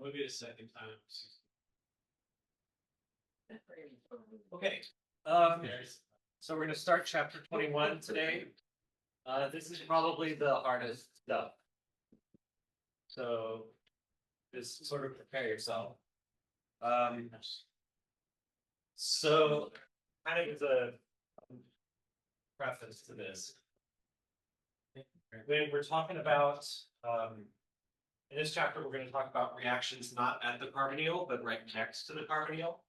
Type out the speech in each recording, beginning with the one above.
Maybe a second time. Okay. So we're gonna start chapter 21 today. This is probably the hardest stuff. So just sort of prepare yourself. So kind of as a preface to this, when we're talking about in this chapter, we're going to talk about reactions not at the carbonyl, but right next to the carbonyl.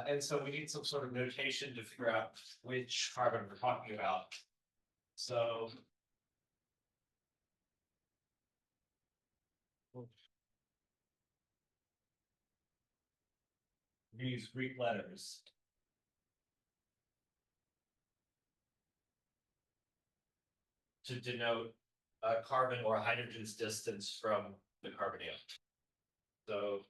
And so we need some sort of notation to figure out which carbon we're talking about. So we use Greek letters. To denote a carbon or a hydrogen's distance from the carbonyl. So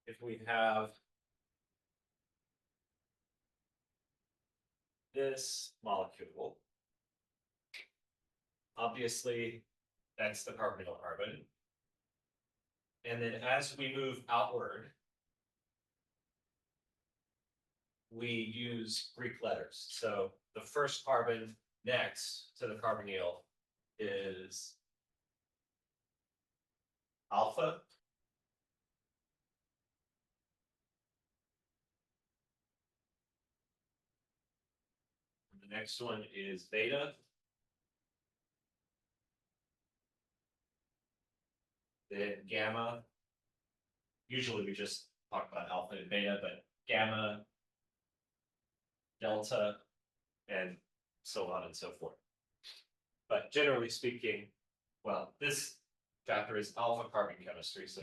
if we have this molecule, obviously that's the carbonyl carbon. And then as we move outward, we use Greek letters. So the first carbon next to the carbonyl is alpha. The next one is beta. Then gamma. Usually we just talk about alpha and beta, but gamma, delta, and so on and so forth. But generally speaking, well, this chapter is alpha carbon chemistry, so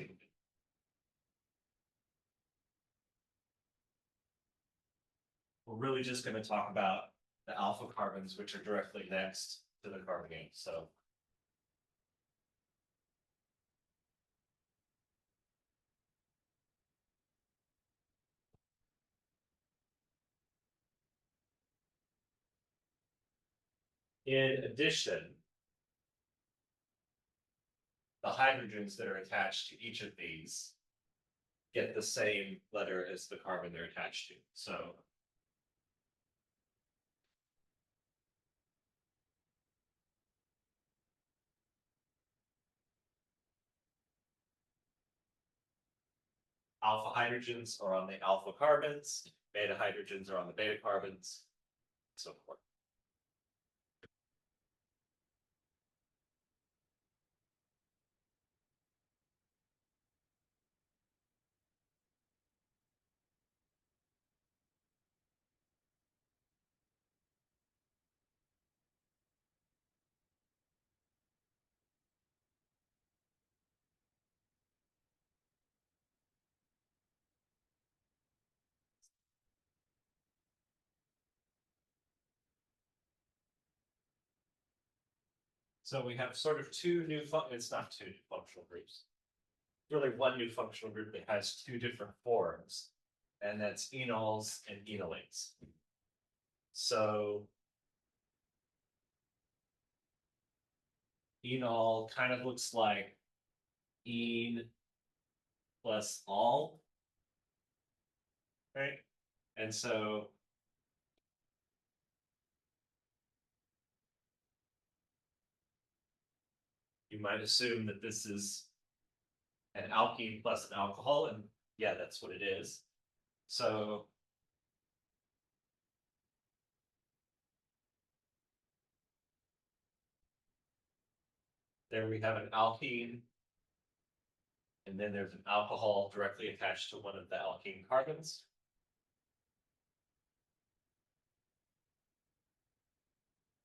we're really just going to talk about the alpha carbons, which are directly next to the carbonate. So in addition, the hydrogens that are attached to each of these get the same letter as the carbon they're attached to. So alpha hydrogens are on the alpha carbons, beta hydrogens are on the beta carbons, and so forth. So we have sort of two new, it's not two new functional groups. Really one new functional group that has two different forms, and that's enols and enolates. So enol kind of looks like en plus all, right? And so you might assume that this is an alkene plus an alcohol, and yeah, that's what it is. So there we have an alkene, and then there's an alcohol directly attached to one of the alkene carbons.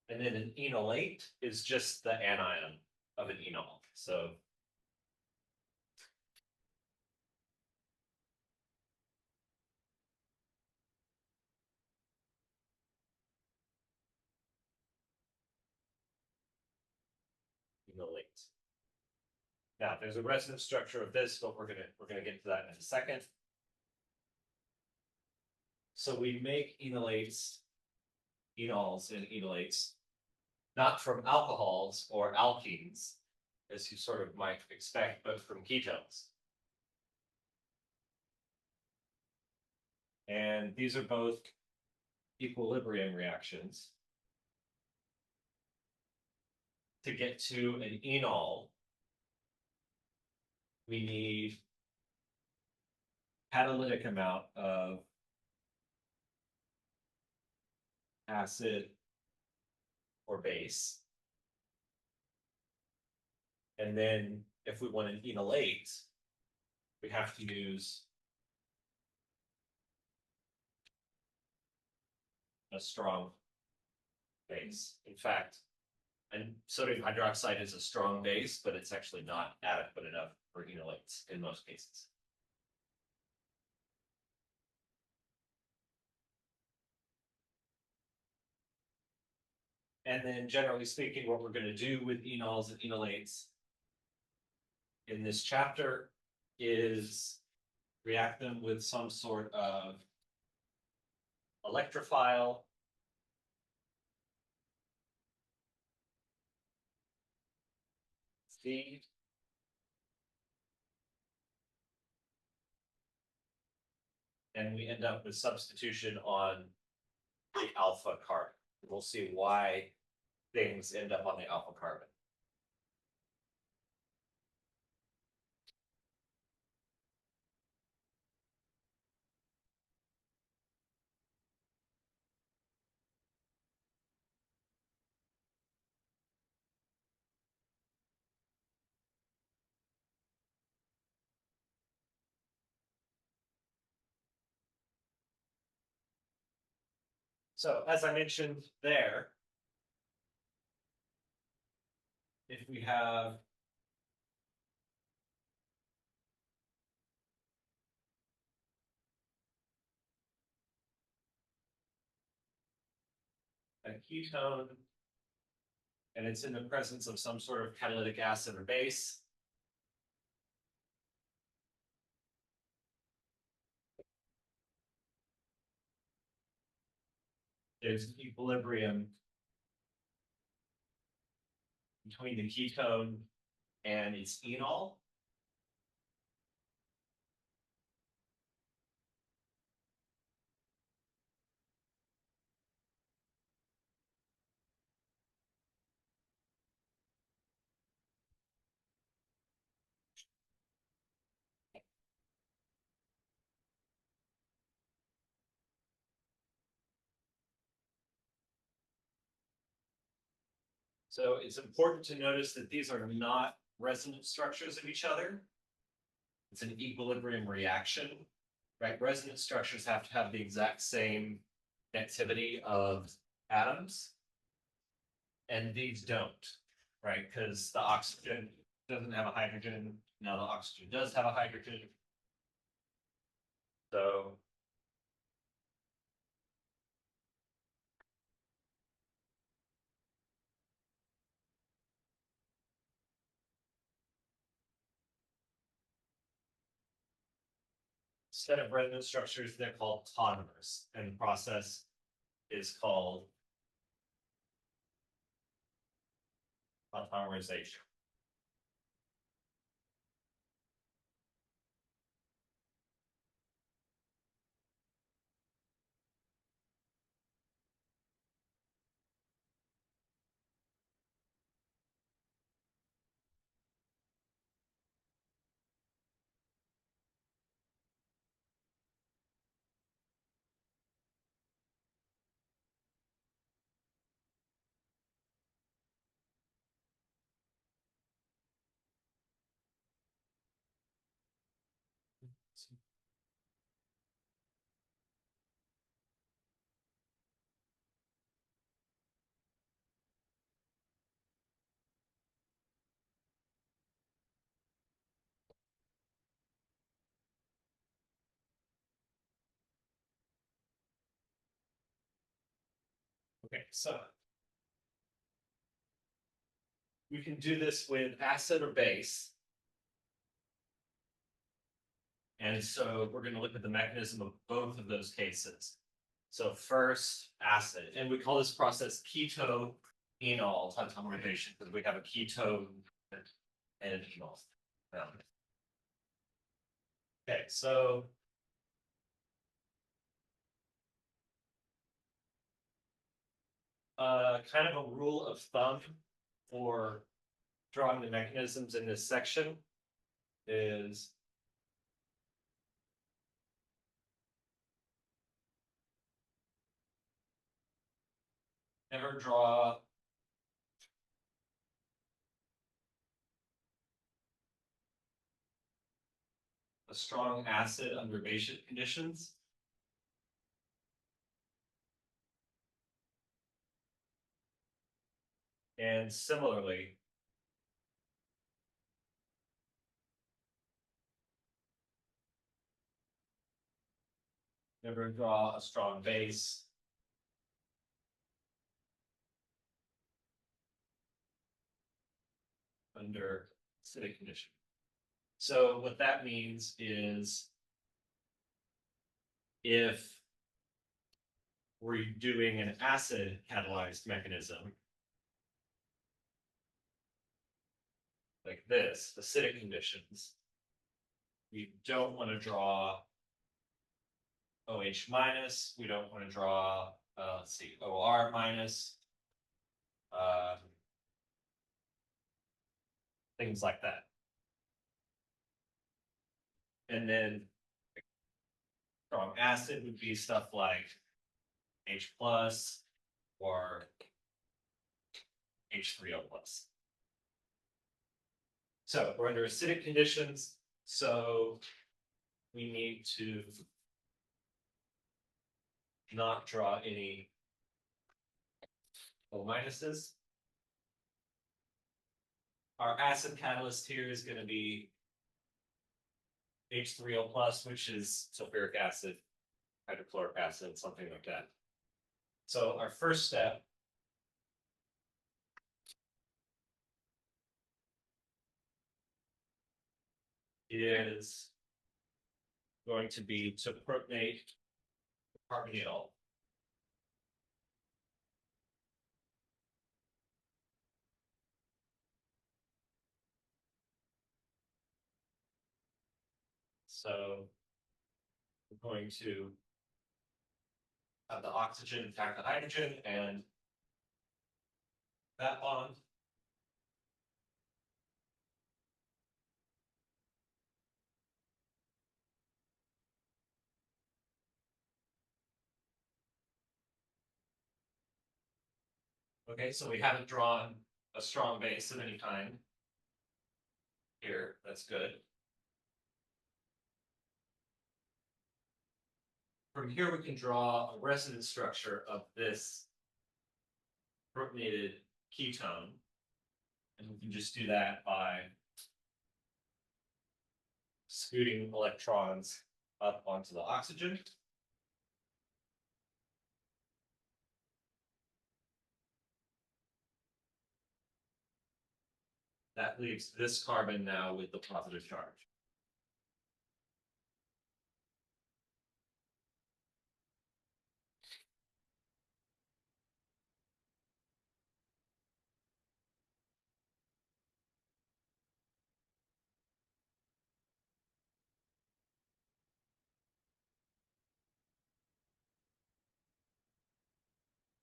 And then an enolate is just the anion of an enol. So enolate. Now there's a resonance structure of this, but we're gonna get to that in a second. So we make enolates, enols and enolates not from alcohols or alkenes, as you sort of might expect, but from ketones. And these are both equilibrium reactions. To get to an enol, we need catalytic amount of acid or base. And then if we want an enolate, we have to use a strong base. In fact, and sodium hydroxide is a strong base, but it's actually not adequate enough for enolates in most cases. And then generally speaking, what we're going to do with enols and enolates in this chapter is react them with some sort of electrophile, feed, and we end up with substitution on the alpha carbon. We'll see why things end up on the alpha carbon. So as I mentioned there, if we have a ketone and it's in the presence of some sort of catalytic acid or base, there's an equilibrium between the ketone and its enol. So it's important to notice that these are not resonance structures of each other. It's an equilibrium reaction, right? Resonance structures have to have the exact same activity of atoms, and these don't, right? Because the oxygen doesn't have a hydrogen. Now the oxygen does have a hydrogen. So instead of resonance structures, they're called tautomers, and the process is called tautomerization. Okay, so we can do this with acid or base. And so we're going to look at the mechanism of both of those cases. So first, acid, and we call this process ketoenol. enol tautomization because we have a ketone and an enol. Okay, so kind of a rule of thumb for drawing the mechanisms in this section is never draw a strong acid under basic conditions. And similarly, never draw a strong base under acidic condition. So what that means is if we're doing an acid catalyzed mechanism like this, acidic conditions, we don't want to draw OH minus, we don't want to draw, let's see, OR minus, things like that. And then strong acid would be stuff like H plus or H3O plus. So we're under acidic conditions, so we need to not draw any O minuses. Our acid catalyst here is going to be H3O plus, which is sulfuric acid, hydrochloric acid, something like that. So our first step is going to be to protonate carbonyl. So we're going to have the oxygen attack the hydrogen and that bond. Okay, so we haven't drawn a strong base of any kind here. That's good. From here, we can draw a resonance structure of this protonated ketone. And we can just do that by scooting electrons up onto the oxygen. That leaves this carbon now with the positive charge.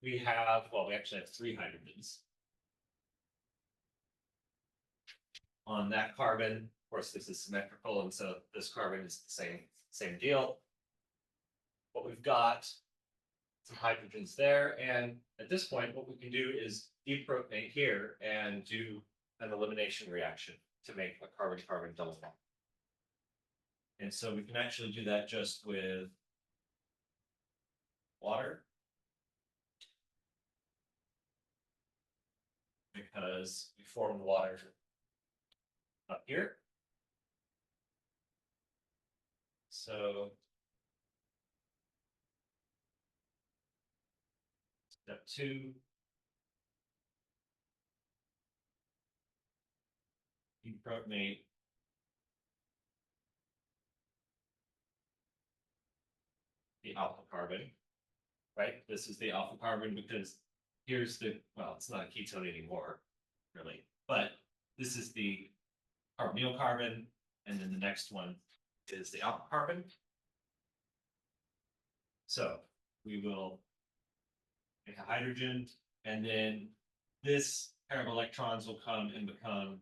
We have, well, we actually have 3 hydrogens. On that carbon, of course, this is symmetrical, and so this carbon is the same deal. But we've got some hydrogens there, and at this point, what we can do is deprotonate here and do an elimination reaction to make a carbon-carbon double bond. And so we can actually do that just with water, because we formed water up here. So step 2, deprotonate the alpha carbon, right? This is the alpha carbon because here's the, well, it's not a ketone anymore, really, but this is the carbonyl carbon, and then the next one is the alpha carbon. So we will make a hydrogen, and then this pair of electrons will come and become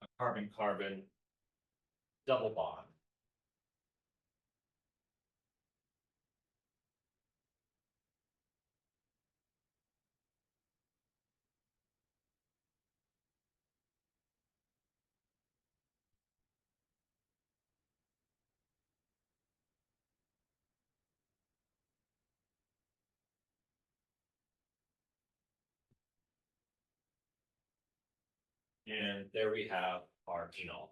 a carbon-carbon double bond. And there we have our phenol.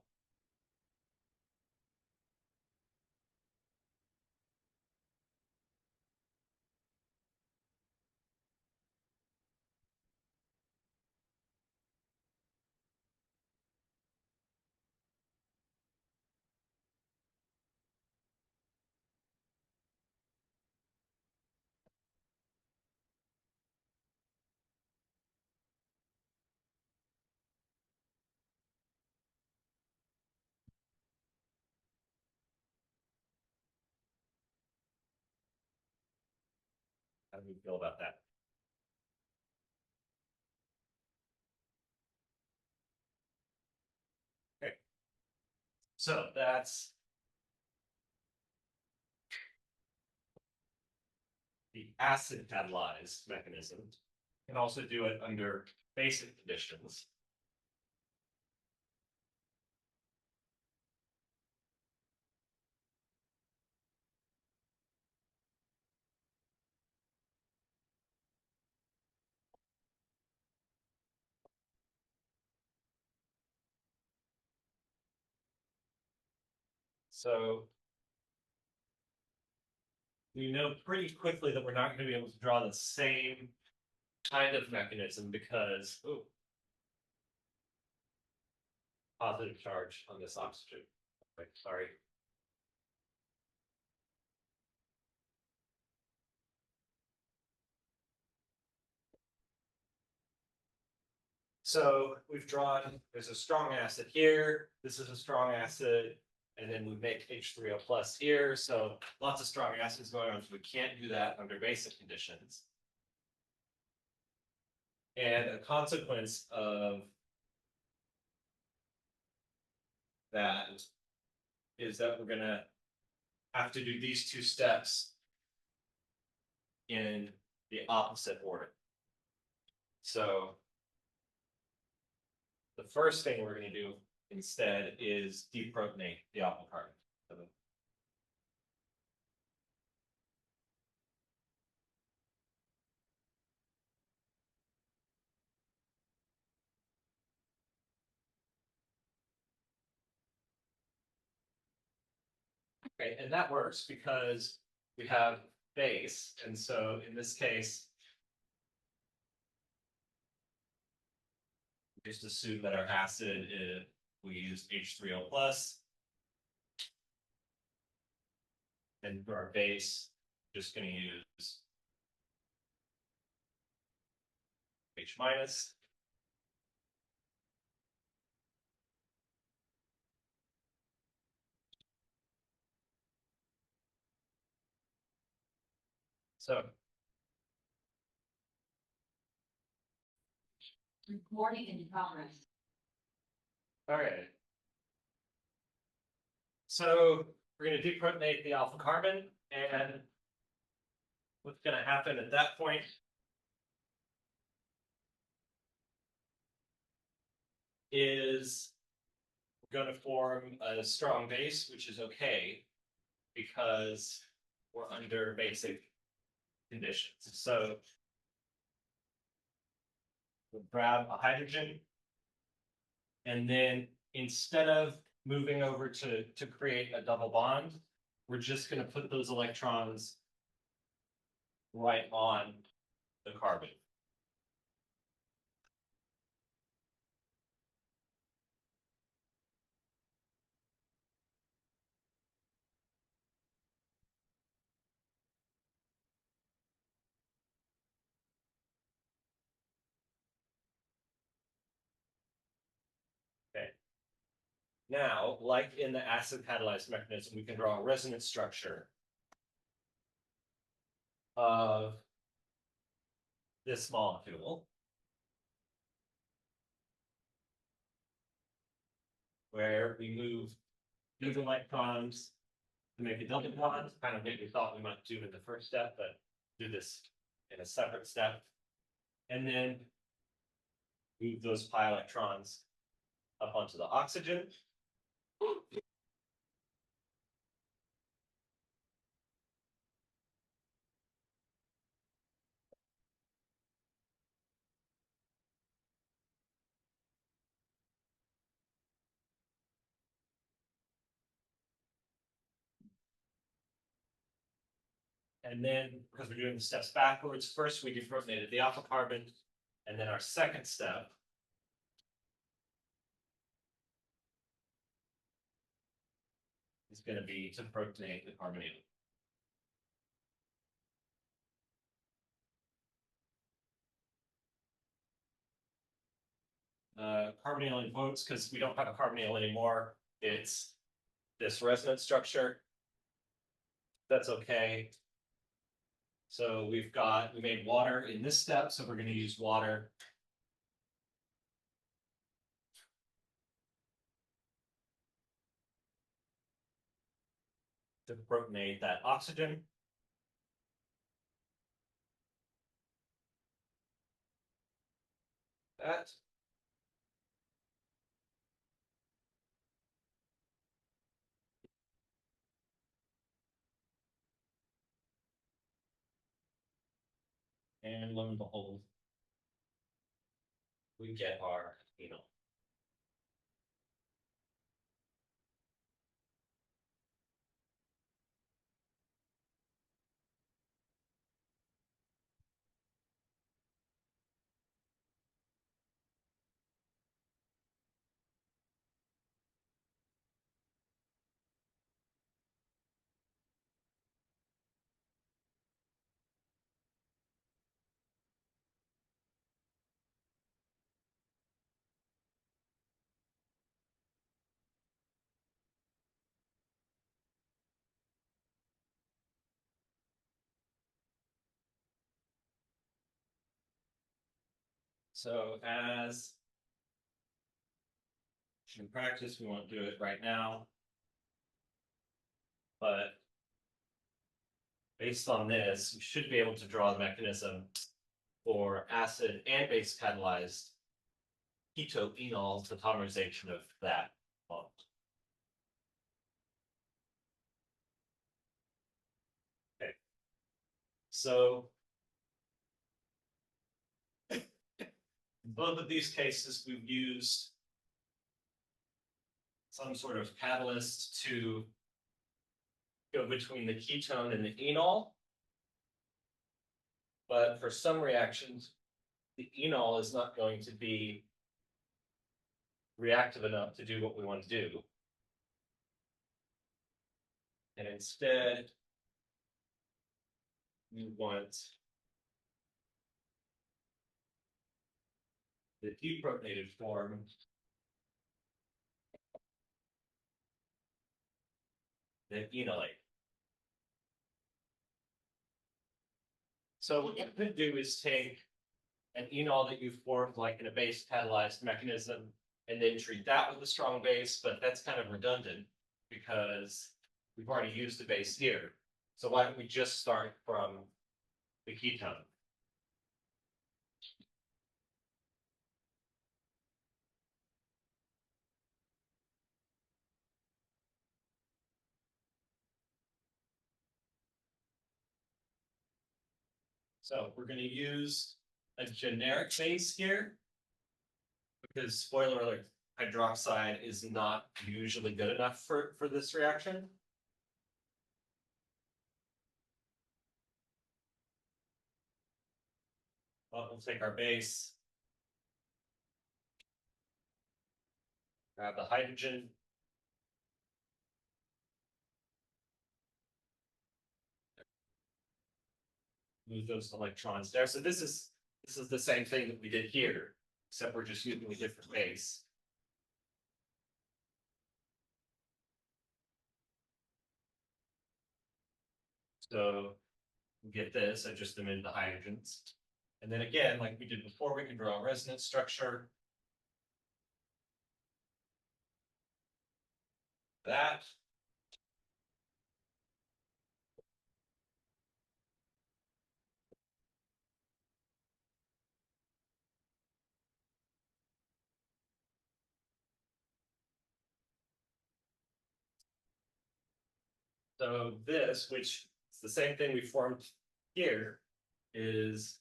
How do we feel about that? Okay. So that's the acid catalyzed mechanism. You can also do it under basic conditions. So we know pretty quickly that we're not going to be able to draw the same kind of mechanism because, oh, positive charge on this oxygen. Wait, sorry. So we've drawn, there's a strong acid here, this is a strong acid, and then we make H3O plus here, so lots of strong acids going on, so we can't do that under basic conditions. And a consequence of that is that we're gonna have to do these two steps in the opposite order. So the first thing we're going to do instead is deprotonate the alpha carbon. Okay, and that works because we have base, and so in this case, just assume that our acid is, we use H3O plus, and for our base, just going to use H minus. So Recording in progress. all right. So we're going to deprotonate the alpha carbon, and what's going to happen at that point is we're going to form a strong base, which is okay because we're under basic conditions. So we'll grab a hydrogen, and then instead of moving over to create a double bond, we're just going to put those electrons right on the carbon. Now, like in the acid catalyzed mechanism, we can draw a resonance structure of this molecule, where we move these electrons to make a double bond, kind of what we thought we might do in the first step, but do this in a separate step. And then move those pi electrons up onto the oxygen. And then, because we're doing the steps backwards, first we deprotonated the alpha carbon, and then our second step is going to be to protonate the carbonyl. Carbonyl in quotes because we don't have a carbonyl anymore. It's this resonance structure. That's okay. So we made water in this step, so we're going to use water. To protonate that oxygen. That. And lo and behold, we get our phenol. So as in practice, we won't do it right now, but based on this, we should be able to draw the mechanism for acid and base catalyzed ketoenol tautomerization of that bond. Okay. So in both of these cases, we've used some sort of catalyst to go between the ketone and the enol. But for some reactions, the enol is not going to be reactive enough to do what we want to do. And instead, we want the deprotonated form the enolate. So what you could do is take an enol that you've formed like in a base catalyzed mechanism and then treat that with a strong base, but that's kind of redundant because we've already used the base here. So why don't we just start from the ketone? So we're going to use a generic base here because spoiler alert, hydroxide is not usually good enough for this reaction. Well, we'll take our base, grab the hydrogen, move those electrons there. So this is the same thing that we did here, except we're just using a different base. So we get this, I just emitted the hydrogens. And then again, like we did before, we can draw a resonance structure. That. So this, which is the same thing we formed here, is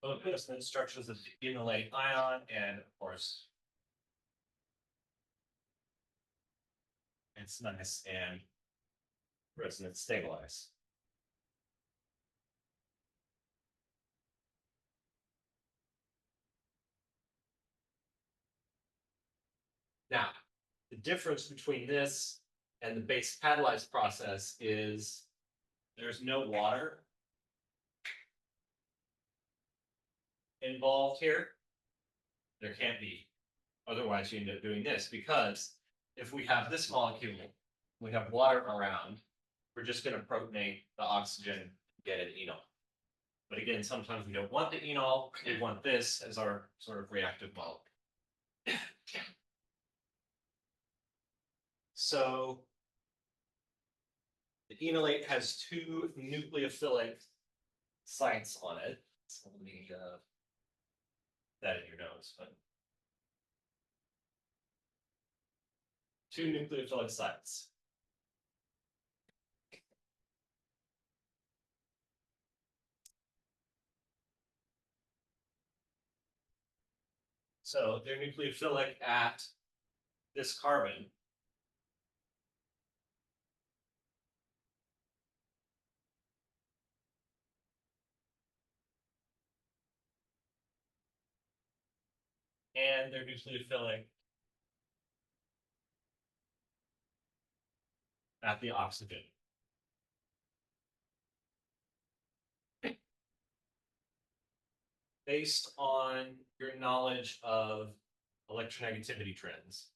both resonance structures of the enolate ion and of course it's nice and resonance stabilize. Now, the difference between this and the base catalyzed process is there's no water involved here. There can't be. Otherwise, you end up doing this because if we have this molecule, we have water around, we're just going to protonate the oxygen, get an enol. But again, sometimes we don't want the enol, we want this as our sort of reactive molecule. So the enolate has two nucleophilic sites on it. So let me that in your nose, but two nucleophilic sites. So they're nucleophilic at this carbon. And they're nucleophilic at the oxygen. Based on your knowledge of electronegativity trends,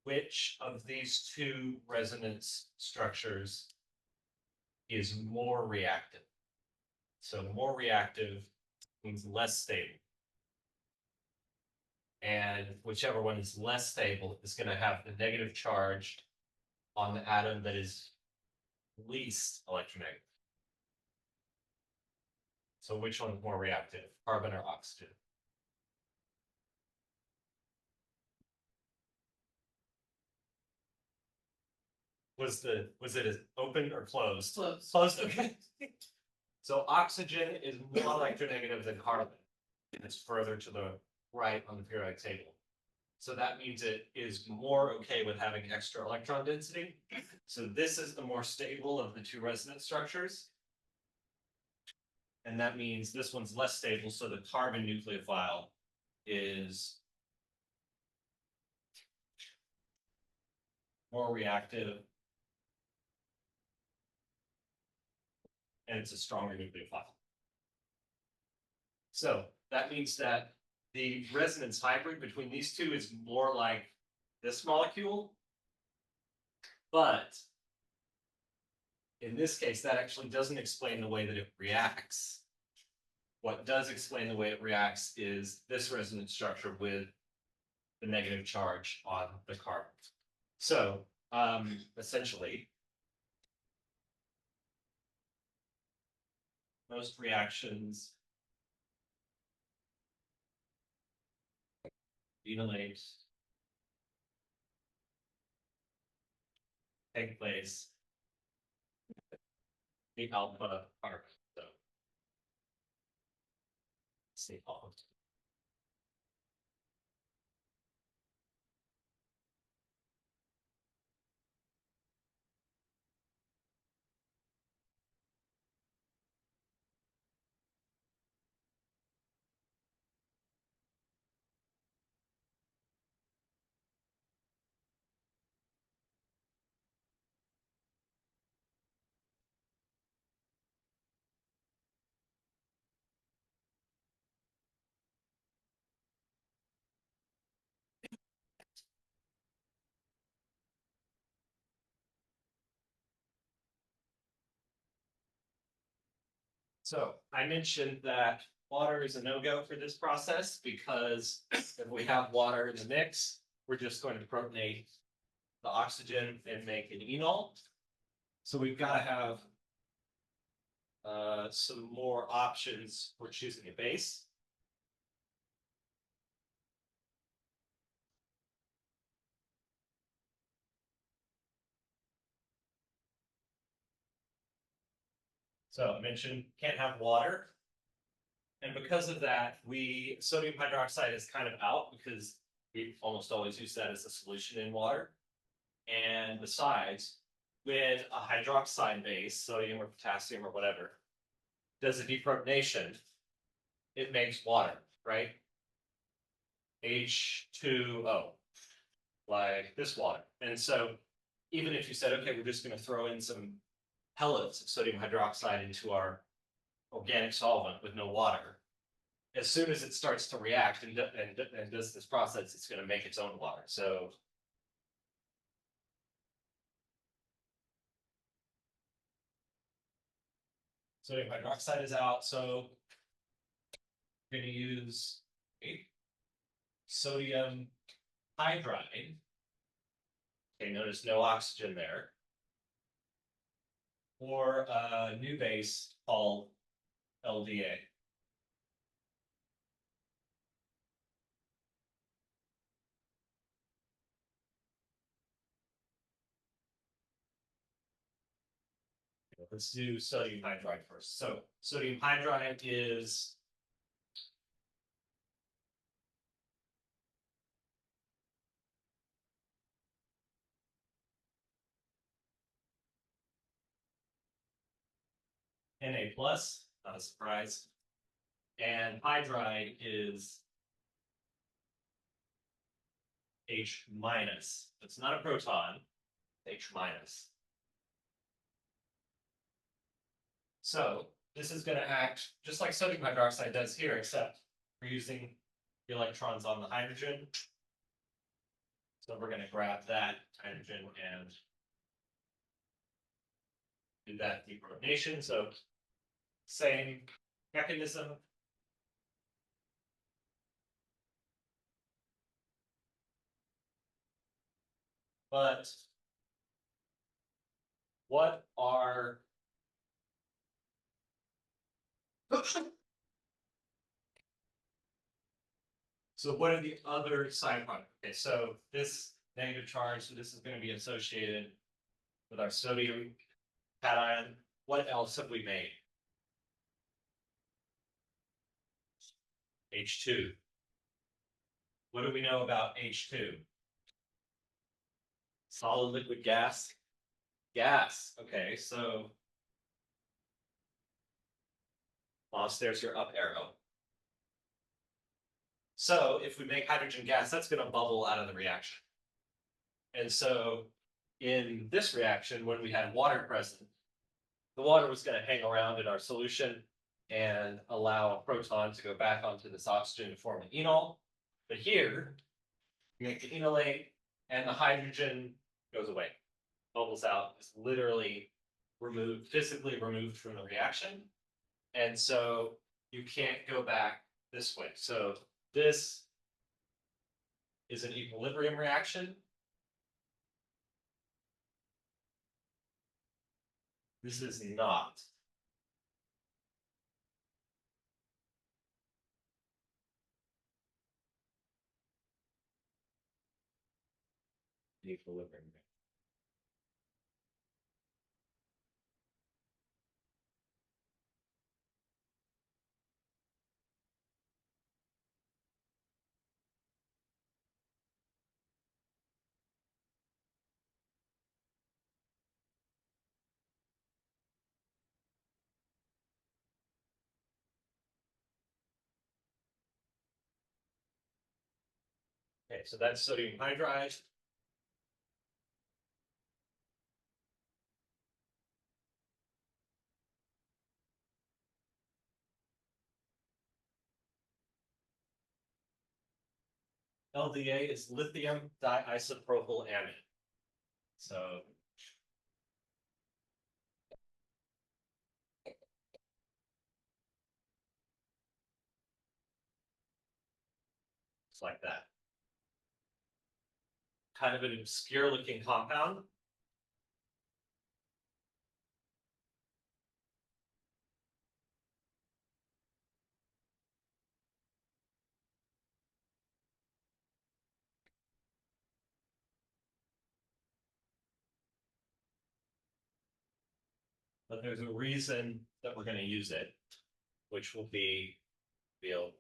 which of these two resonance structures is more reactive? So more reactive means less stable. And whichever one is less stable is going to have the negative charge on the atom that is least electronegative. So which one's more reactive, carbon or oxygen? Was it open or closed? Closed. Closed, okay. So oxygen is more electronegative than carbon. It's further to the right on the periodic table. So that means it is more okay with having extra electron density. So this is the more stable of the two resonance structures. And that means this one's less stable, so the carbon nucleophile is more reactive. And it's a stronger nucleophile. So that means that the resonance hybrid between these two is more like this molecule. But in this case, that actually doesn't explain the way that it reacts. What does explain the way it reacts is this resonance structure with the negative charge on the carbon. So essentially, most reactions enolate take place the alpha carbon. So say alpha. So I mentioned that water is a no-go for this process because if we have water in the mix, we're just going to protonate the oxygen and make an enol. So we've got to have some more options for choosing a base. So I mentioned can't have water. And because of that, sodium hydroxide is kind of out because we almost always use that as a solution in water. And besides, when a hydroxide base, sodium or potassium or whatever, does a deprotonation, it makes water, right? H2O, like this water. And so even if you said, okay, we're just going to throw in some pellets of sodium hydroxide into our organic solvent with no water, as soon as it starts to react and does this process, it's going to make its own water. So sodium hydroxide is out. So we're going to use sodium hydride. Okay, notice no oxygen there. Or a new base called LDA. Let's do sodium hydride first. So sodium hydride is Na plus, not a surprise. And hydride is H minus. It's not a proton, H minus. So this is going to act just like sodium hydroxide does here, except we're using the electrons on the hydrogen. So we're going to grab that hydrogen and do that deprotonation. So same mechanism. But what are so what are the other side products? Okay, so this negative charge, so this is going to be associated with our sodium cation. What else have we made? H2. What do we know about H2? Solid, liquid, gas? Gas. Okay, so there's your up arrow. So if we make hydrogen gas, that's going to bubble out of the reaction. And so in this reaction, when we had water present, the water was going to hang around in our solution and allow a proton to go back onto this oxygen to form an enol. But here, you make the enolate and the hydrogen goes away, bubbles out. It's literally removed, physically removed from the reaction. And so you can't go back this way. So this is an equilibrium reaction. This is not. The equilibrium. Okay, so that's sodium hydride. LDA is lithium diisopropyl amide. So It's like that. Kind of an obscure looking compound. But there's a reason that we're going to use it, which will be revealed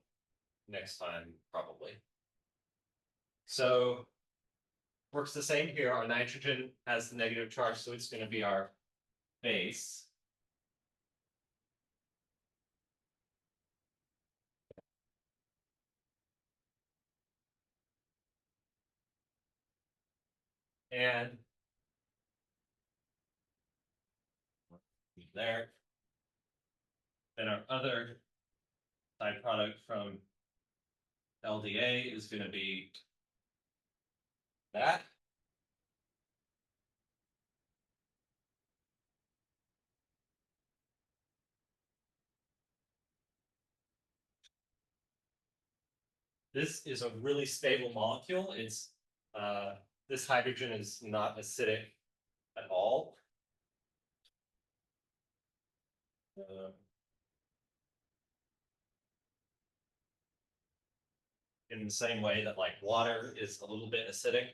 next time, probably. So, works the same here. Our nitrogen has the negative charge, so it's going to be our base. And there. Then our other side product from LDA is going to be that. This is a really stable molecule. It's this hydrogen is not acidic at all. In the same way that like water is a little bit acidic.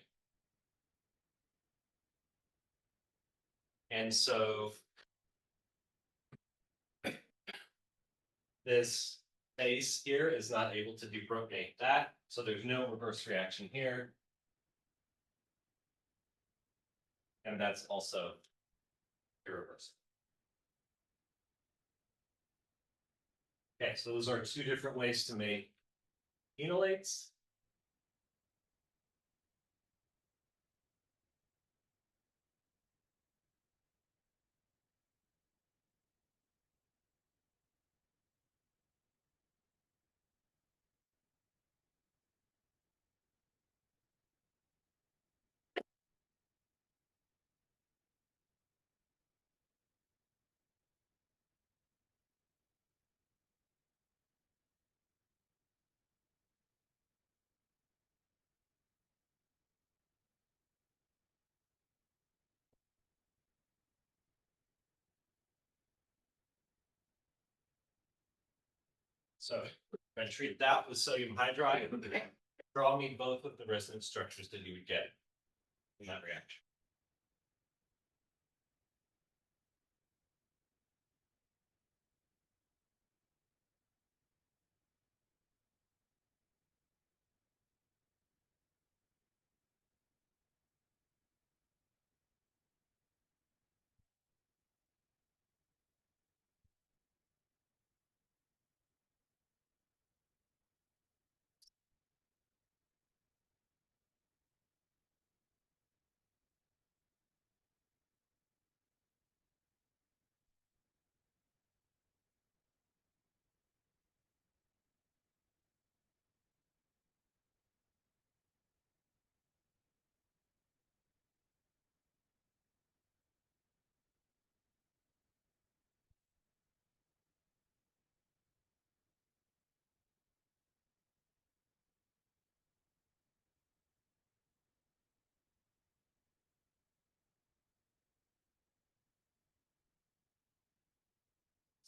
And so this base here is not able to deprotonate that. So there's no reverse reaction here. And that's also irreversible. Okay, so those are two different ways to make enolates. So I'm going to treat that with sodium hydride. Draw me both of the resonance structures that you would get in that reaction.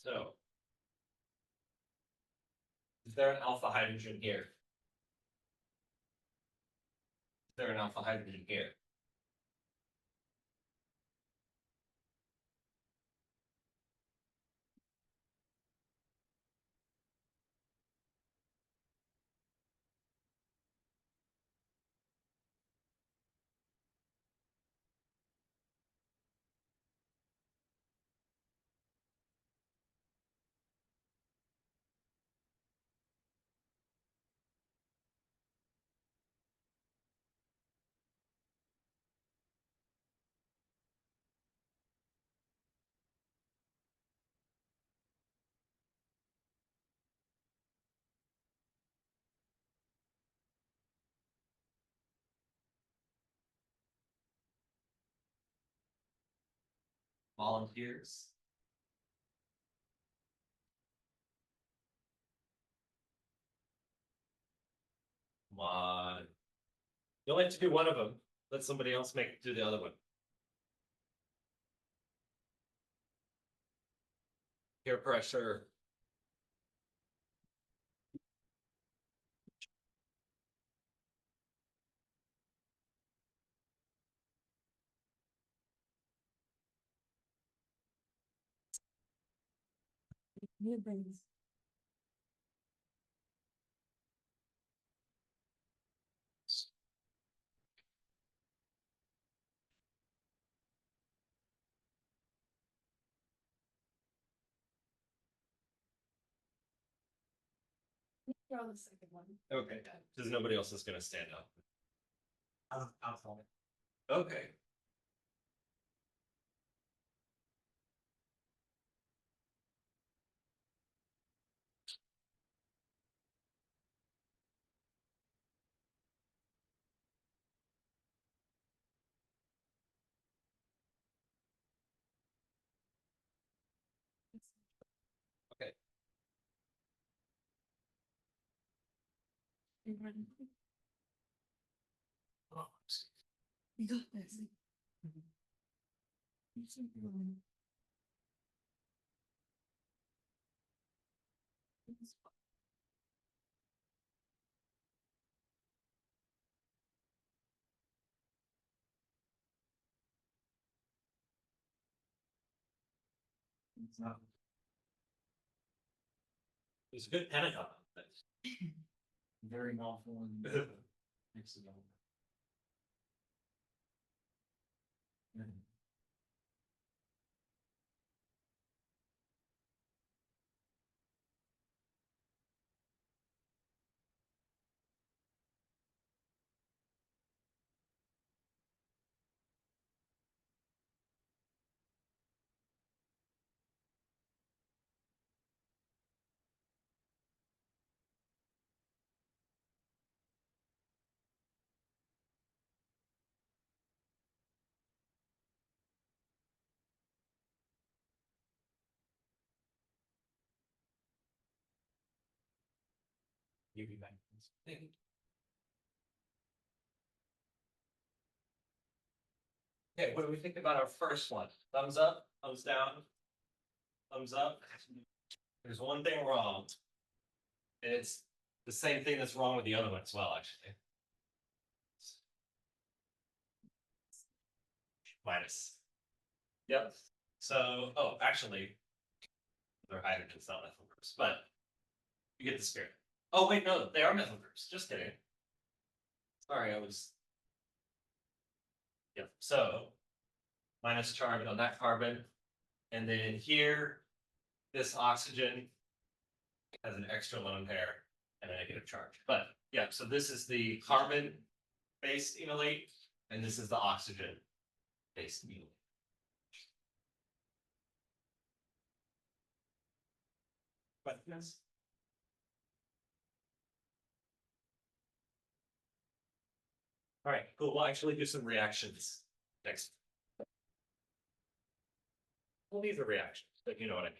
So is there an alpha hydrogen here? Is there an alpha hydrogen here? Volunteers? Come on. You only have to do one of them. Let somebody else do the other one. Peer pressure. New brains. Throw the second one. Okay, because nobody else is gonna stand up. I'll solve it. Okay. Okay. Oh, You got this. It's not It's a good Pentagon. very awful and mix it up. Yeah. UV back. Okay, what do we think about our first one? Thumbs up, thumbs down, thumbs up. There's one thing wrong. And it's the same thing that's wrong with the other one as well, actually. Minus. Yep. So, oh, actually, they're hydrogens, not methyl groups, but you get the spirit. Oh, wait, no, they are methyl groups. Just kidding. Sorry, I was. Yep. So, minus charge on that carbon. And then here, this oxygen has an extra lone pair and a negative charge. But yeah, so this is the carbon based enolate, and this is the oxygen based enolate. Questions? All right, cool. We'll actually do some reactions next. Well, these are reactions, but you know what I mean.